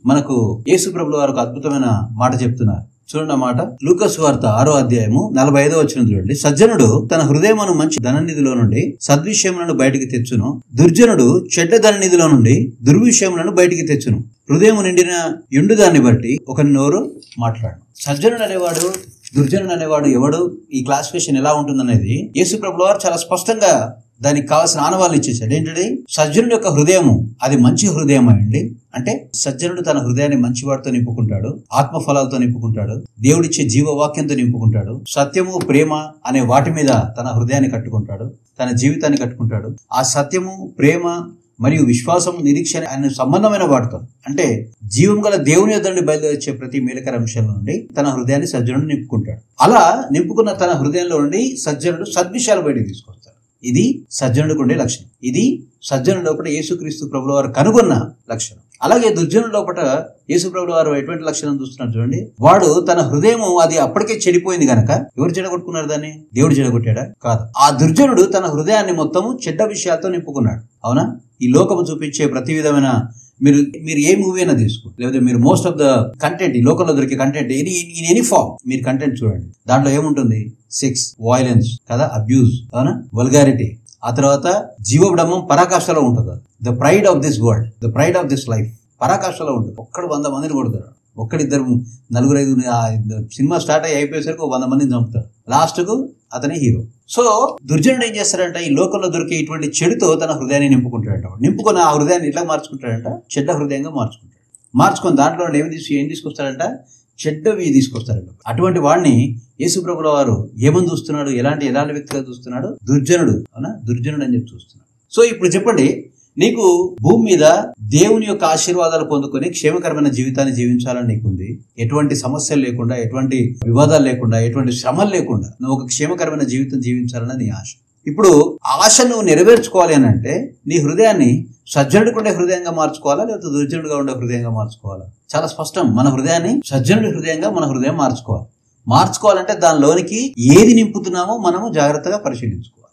మనకు యేసు ప్రభుల వారు ఒక అద్భుతమైన మాట చెప్తున్నారు. చూడండి ఆ మాట. లూకా సువార్త 6వ అధ్యాయము 45వ వచనం చూడండి. సజ్జనుడు తన హృదయమును మంచి ధననిధిలో నుండి సద్విషయములను బయటికి తెచ్చును, దుర్జనుడు చెడ్డ ధననిధిలో నుండి దుర్విషయములను బయటికి తెచ్చును. హృదయము నిండిన ఎండు దాన్ని బట్టి ఒకరి నోరు మాట్లాడు. సజ్జనుడు అనేవాడు, దుర్జనుడు అనేవాడు ఎవడు, ఈ క్లాసిఫికేషన్ ఎలా ఉంటుందనేది యేసు ప్రభుల వారు చాలా స్పష్టంగా దానికి కావాల్సిన ఆనవాళ్ళు ఇచ్చేసాడు. ఏంటంటే సజ్జనుడి యొక్క హృదయము అది మంచి హృదయం అయ్యండి. అంటే సజ్జనుడు తన హృదయాన్ని మంచి వాటితో నింపుకుంటాడు, ఆత్మఫలాలతో నింపుకుంటాడు, దేవుడిచ్చే జీవవాక్యంతో నింపుకుంటాడు, సత్యము ప్రేమ అనే వాటి మీద తన హృదయాన్ని కట్టుకుంటాడు, తన జీవితాన్ని కట్టుకుంటాడు. ఆ సత్యము ప్రేమ మరియు విశ్వాసం నిరీక్షణ అనే సంబంధమైన వాటితో, అంటే జీవం గల దేవుని యొద్ద నుండి బయలుదేరే ప్రతి మేలకర అంశాల నుండి తన హృదయాన్ని సజ్జనుడు నింపుకుంటాడు. అలా నింపుకున్న తన హృదయంలో నుండి సజ్జనుడు సద్విషయాలు బయటకు తీసుకొస్తాడు. ఇది సజ్జనుడికి ఉండే లక్షణం. ఇది సజ్జనుడి లోపల యేసుక్రీస్తు ప్రభుల వారు కనుగొన్న లక్షణం. అలాగే దుర్జనుడి లోపల యేసు ప్రభుల వారు ఎటువంటి లక్షణం చూస్తున్నారు చూడండి. వాడు తన హృదయం అది అప్పటికే చెడిపోయింది గనక, ఎవరు చెడగొట్టుకున్నారు దాన్ని? దేవుడు చెడగొట్టాడా? కాదు. ఆ దుర్జనుడు తన హృదయాన్ని మొత్తము చెడ్డ విషయాలతో నింపుకున్నాడు. అవునా? ఈ లోకము చూపించే ప్రతి విధమైన మీరు ఏ మూవీ అయినా తీసుకోండి, లేకపోతే మీరు మోస్ట్ ఆఫ్ ద కంటెంట్, ఈ లోకంలో దొరికే కంటెంట్ ఇన్ ఎనీ ఫార్మ్ మీరు కంటెంట్ చూడండి. దాంట్లో ఏముంటుంది? సెక్స్, వయలెన్స్ కదా, అబ్యూజ్, అవునా, వల్గారిటీ, ఆ తర్వాత జీవబ్రహ్మం పరాకాష్ఠలో ఉంటుంది. The pride of this world, the pride of this life పరాకాష్ఠలో ఉంటుంది. ఒక్కడు 100 మందిని కొడతాడు, ఒక్కడిద్దరు 4-5 సినిమా స్టార్ట్ అయిపోయేసరికి 100 మందిని చంపుతాడు. లాస్ట్ కు అతనే హీరో. సో దుర్జనుడు ఏం చేస్తాడంటే ఈ లోకంలో దొరికే ఇటువంటి చెడుతో తన హృదయాన్ని నింపుకుంటాడంట. నింపుకొని ఆ హృదయాన్ని ఎట్లా మార్చుకుంటాడంట? చెడ్డ హృదయంగా మార్చుకుంటాడు. మార్చుకొని దాంట్లో ఏం తీసుకొస్తాడంట? చెడ్డవి తీసుకొస్తాడంట. అటువంటి వాడిని యేసు ప్రభుల వారు ఏమని చూస్తున్నాడు? ఎలాంటి వ్యక్తిగా చూస్తున్నాడు? దుర్జనుడు, అవునా, దుర్జనుడు అని చెప్పి చూస్తున్నాడు. సో ఇప్పుడు చెప్పండి, నీకు భూమి మీద దేవుని యొక్క ఆశీర్వాదాలు పొందుకొని క్షేమకరమైన జీవితాన్ని జీవించాలని నీకుంది. ఎటువంటి సమస్యలు లేకుండా, ఎటువంటి వివాదాలు లేకుండా, ఎటువంటి శ్రమలు లేకుండా నువ్వు ఒక క్షేమకరమైన జీవితం జీవించాలని నీ ఆశ. ఇప్పుడు ఆశ నువ్వు నెరవేర్చుకోవాలి అని అంటే నీ హృదయాన్ని సజ్జనుడికి ఉండే హృదయంగా మార్చుకోవాలా, లేకపోతే దుర్జనుడిగా ఉండే హృదయంగా మార్చుకోవాలా? చాలా స్పష్టం. మన హృదయాన్ని సజ్జనుడి హృదయంగా మన హృదయం మార్చుకోవాలంటే దానిలోనికి ఏది నింపుతున్నామో మనము జాగ్రత్తగా పరిశీలించుకోవాలి.